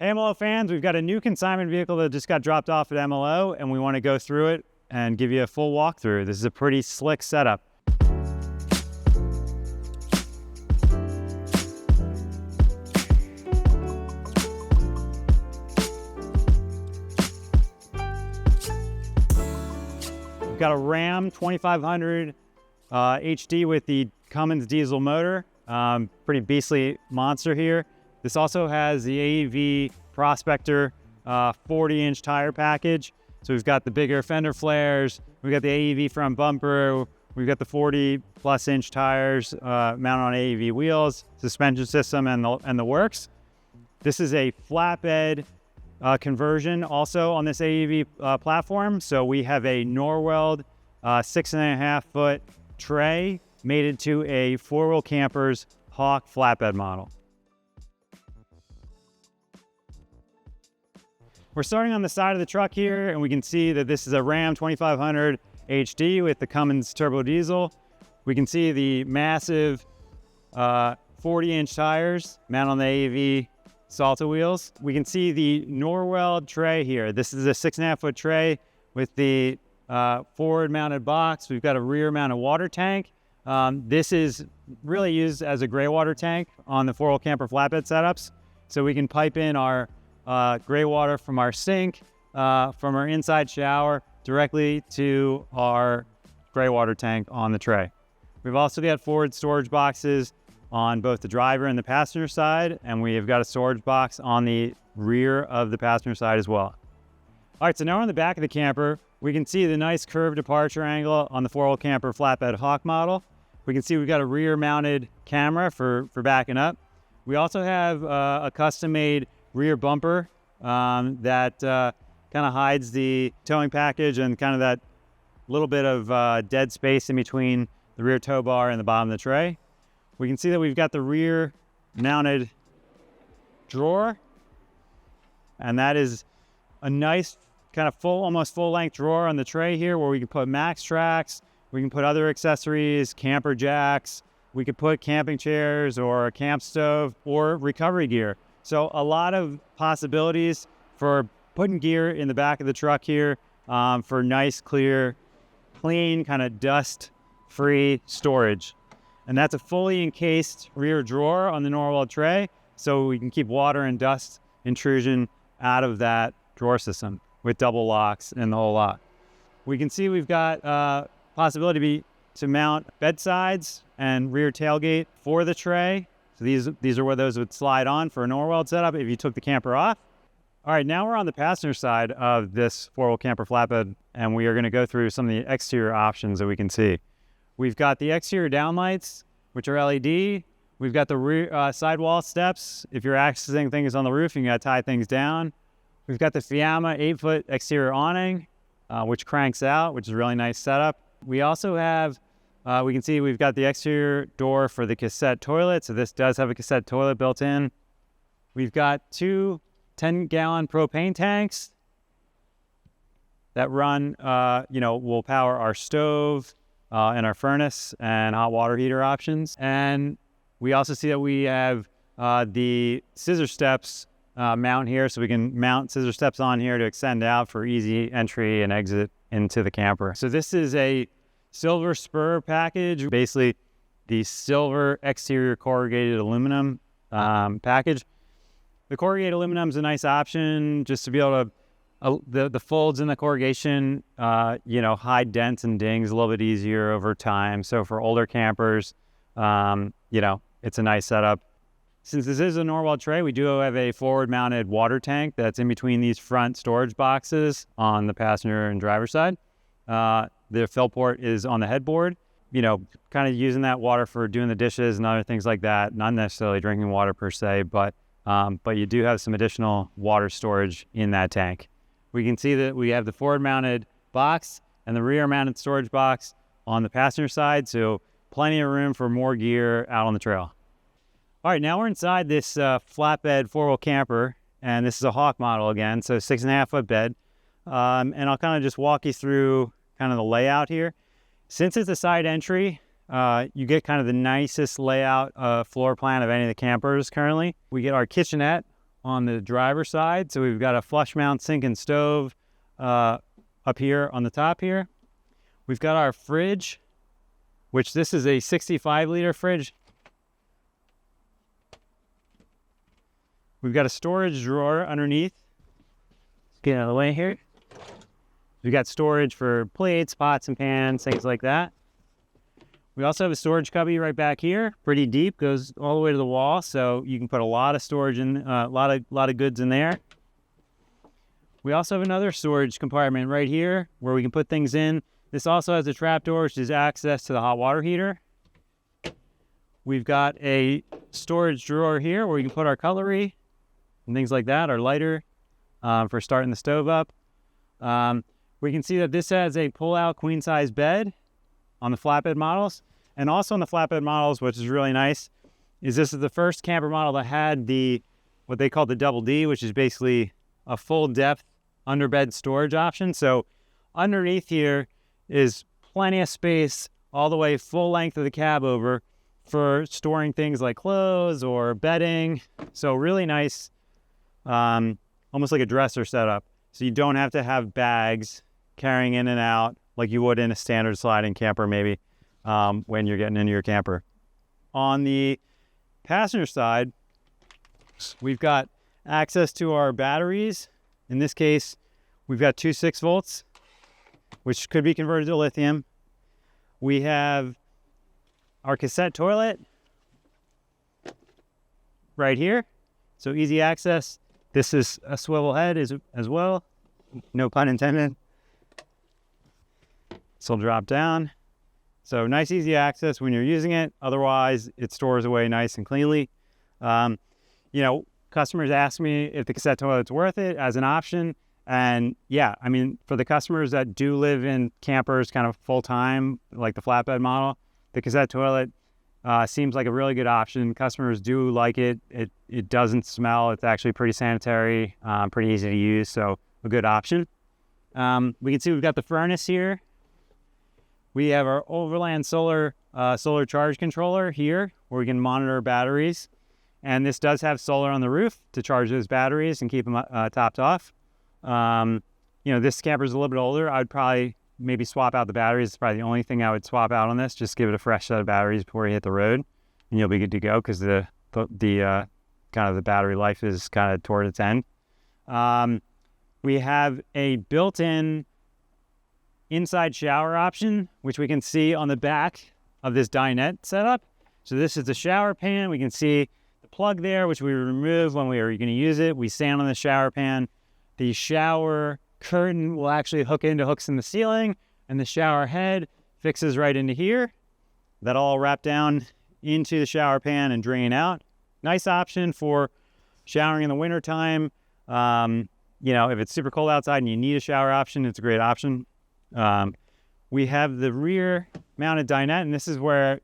Hey MLO fans, we've got a new consignment vehicle that just got dropped off at MLO, and we want to go through it and give you a full walkthrough. This is a pretty slick setup. We've got a Ram 2500 HD with the Cummins diesel motor. Pretty beastly monster here. This also has the AEV Prospector 40-inch tire package. So we've got the bigger fender flares, we've got the AEV front bumper, we've got the 40+ inch tires mounted on AEV wheels, suspension system, and the works. This is a flatbed conversion also on this AEV platform. So we have a Norweld 6.5 foot tray mated to a four-wheel camper's Hawk flatbed model. We're starting on the side of the truck here, and we can see that this is a Ram 2500 HD with the Cummins turbo diesel. We can see the massive 40-inch tires mounted on the AEV Salta wheels. We can see the Norweld tray here. This is a 6.5 foot tray with the forward mounted box. We've got a rear mounted water tank. This is really used as a gray water tank on the four-wheel camper flatbed setups. So we can pipe in our gray water from our sink, from our inside shower, directly to our gray water tank on the tray. We've also got forward storage boxes on both the driver and the passenger side, and we have got a storage box on the rear of the passenger side as well. All right, so now we're on the back of the camper. We can see the nice curved departure angle on the four-wheel camper flatbed Hawk model. We can see we've got a rear mounted camera for backing up. We also have a custom-made rear bumper that kind of hides the towing package and kind of that little bit of dead space in between the rear tow bar and the bottom of the tray. We can see that we've got the rear mounted drawer, and that is a nice kind of almost full length drawer on the tray here where we can put max tracks, we can put other accessories, camper jacks, we could put camping chairs or a camp stove or recovery gear. So a lot of possibilities for putting gear in the back of the truck here for nice, clear, clean, kind of dust-free storage. And that's a fully encased rear drawer on the Norweld tray, so we can keep water and dust intrusion out of that drawer system with double locks and the whole lot. We can see we've got possibility to mount bedsides and rear tailgate for the tray. So these are where those would slide on for a Norweld setup if you took the camper off. All right, now we're on the passenger side of this four-wheel camper flatbed, and we are going to go through some of the exterior options that we can see. We've got the exterior downlights, which are LED. We've got the rear sidewall steps. If you're accessing things on the roof, you got to tie things down. We've got the Fiamma 8-foot exterior awning, which cranks out, which is a really nice setup. We also have we can see we've got the exterior door for the cassette toilet. So this does have a cassette toilet built in. We've got two 10-gallon propane tanks that run, will power our stove and our furnace and hot water heater options. And we also see that we have the scissor steps mount here. So we can mount scissor steps on here to extend out for easy entry and exit into the camper. So this is a silver spur package, basically the silver exterior corrugated aluminum package. The corrugated aluminum is a nice option just to be able to, the folds in the corrugation, hide dents and dings a little bit easier over time. So for older campers, it's a nice setup. Since this is a Norweld tray, we do have a forward mounted water tank that's in between these front storage boxes on the passenger and driver side. The fill port is on the headboard, kind of using that water for doing the dishes and other things like that. Not necessarily drinking water per se, but you do have some additional water storage in that tank. We can see that we have the forward mounted box and the rear mounted storage box on the passenger side. So plenty of room for more gear out on the trail. All right, now we're inside this flatbed four-wheel camper, and this is a Hawk model again. So 6.5 foot bed. And I'll kind of just walk you through kind of the layout here. Since it's a side entry, you get kind of the nicest layout floor plan of any of the campers currently. We get our kitchenette on the driver's side. So we've got a flush mount sink and stove up here on the top here. We've got our fridge, which this is a 65-liter fridge. We've got a storage drawer underneath. Let's get out of the way here. We've got storage for plates, pots and pans, things like that. We also have a storage cubby right back here, pretty deep, goes all the way to the wall, so you can put a lot of storage in, a lot of goods in there. We also have another storage compartment right here where we can put things in. This also has a trap door, which is access to the hot water heater. We've got a storage drawer here where we can put our cutlery and things like that, our lighter for starting the stove up. We can see that this has a pull-out queen-size bed on the flatbed models, and also on the flatbed models, which is really nice, is this is the first camper model that had what they call the double D, which is basically a full depth underbed storage option. So underneath here is plenty of space all the way full length of the cab over for storing things like clothes or bedding. So really nice, almost like a dresser setup. So you don't have to have bags carrying in and out like you would in a standard sliding camper maybe when you're getting into your camper. On the passenger side, we've got access to our batteries. In this case, we've got two 6 volts, which could be converted to lithium. We have our cassette toilet right here, so easy access. This is a swivel head as well, no pun intended. This will drop down. So nice, easy access when you're using it. Otherwise, it stores away nice and cleanly. You know, customers ask me if the cassette toilet's worth it as an option. And yeah, I mean, for the customers that do live in campers kind of full time, like the flatbed model, the cassette toilet seems like a really good option. Customers do like it. It doesn't smell. It's actually pretty sanitary, pretty easy to use. So a good option. We can see we've got the furnace here. We have our Overland solar charge controller here where we can monitor batteries. And this does have solar on the roof to charge those batteries and keep them topped off. You know, this camper's a little bit older. I'd probably maybe swap out the batteries. It's probably the only thing I would swap out on this. Just give it a fresh set of batteries before you hit the road and you'll be good to go because the kind of the battery life is kind of toward its end. We have a built-in inside shower option, which we can see on the back of this dinette setup. So this is the shower pan. We can see the plug there, which we remove when we are going to use it. We stand on the shower pan. The shower curtain will actually hook into hooks in the ceiling, and the shower head fixes right into here. That'll all wrap down into the shower pan and drain out. Nice option for showering in the wintertime. You know, if it's super cold outside and you need a shower option, it's a great option. We have the rear mounted dinette, and this is where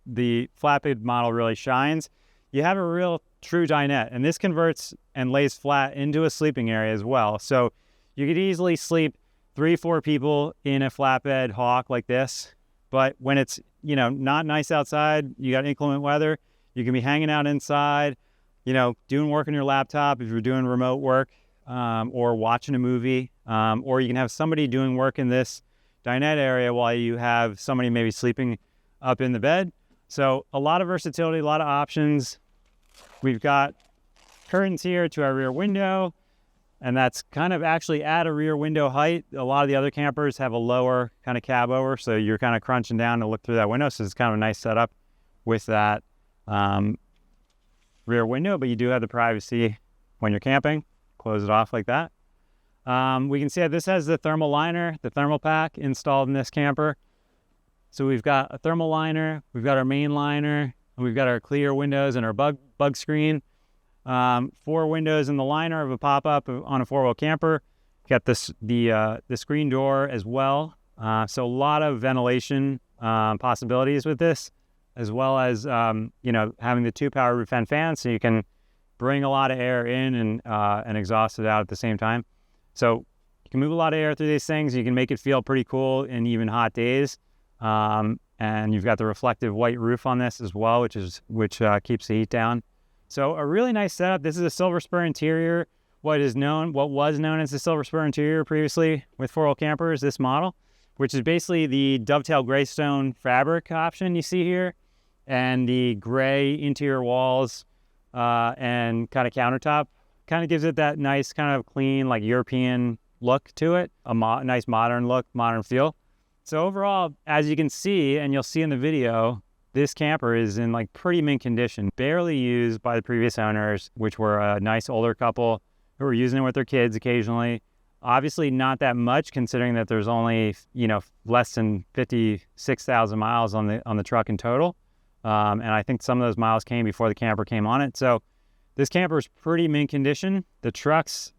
the flatbed model really shines. You have a real true dinette, and this converts and lays flat into a sleeping area as well. So you could easily sleep 3-4 people in a flatbed Hawk like this. But when it's, you know, not nice outside, you got inclement weather, you can be hanging out inside, you know, doing work on your laptop if you're doing remote work, or watching a movie, or you can have somebody doing work in this dinette area while you have somebody maybe sleeping up in the bed. So a lot of versatility, a lot of options. We've got curtains here to our rear window, and that's kind of actually at a rear window height. A lot of the other campers have a lower kind of cab over, so you're kind of crunching down to look through that window. So it's kind of a nice setup with that rear window, but you do have the privacy when you're camping. Close it off like that. We can see that this has the thermal liner, the thermal pack installed in this camper. So we've got a thermal liner, we've got our main liner, and we've got our clear windows and our bug screen. 4 windows in the liner of a pop-up on a 4-wheel camper. Got the screen door as well. So a lot of ventilation possibilities with this, as well as you know, having the 2 power roof vent fans, so you can bring a lot of air in and exhaust it out at the same time. So you can move a lot of air through these things. You can make it feel pretty cool in even hot days. And you've got the reflective white roof on this as well, which keeps the heat down. So a really nice setup. This is a silver spur interior. What was known as the silver spur interior previously with 4-wheel campers, this model, which is basically the dovetail graystone fabric option you see here, and the gray interior walls and kind of countertop. Kind of gives it that nice kind of clean, like European look to it, a nice modern look, modern feel. So overall, as you can see, and you'll see in the video, this camper is in like pretty mint condition, barely used by the previous owners, which were a nice older couple who were using it with their kids occasionally. Obviously not that much, considering that there's only, less than 56,000 miles on the truck in total. And I think some of those miles came before the camper came on it. So this camper is pretty mint condition. The truck's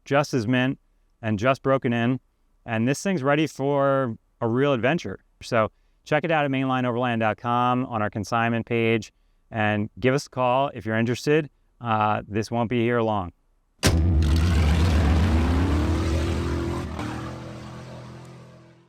just as mint and just broken in. And this thing's ready for a real adventure. So check it out at mainlineoverland.com on our consignment page and give us a call if you're interested. This won't be here long.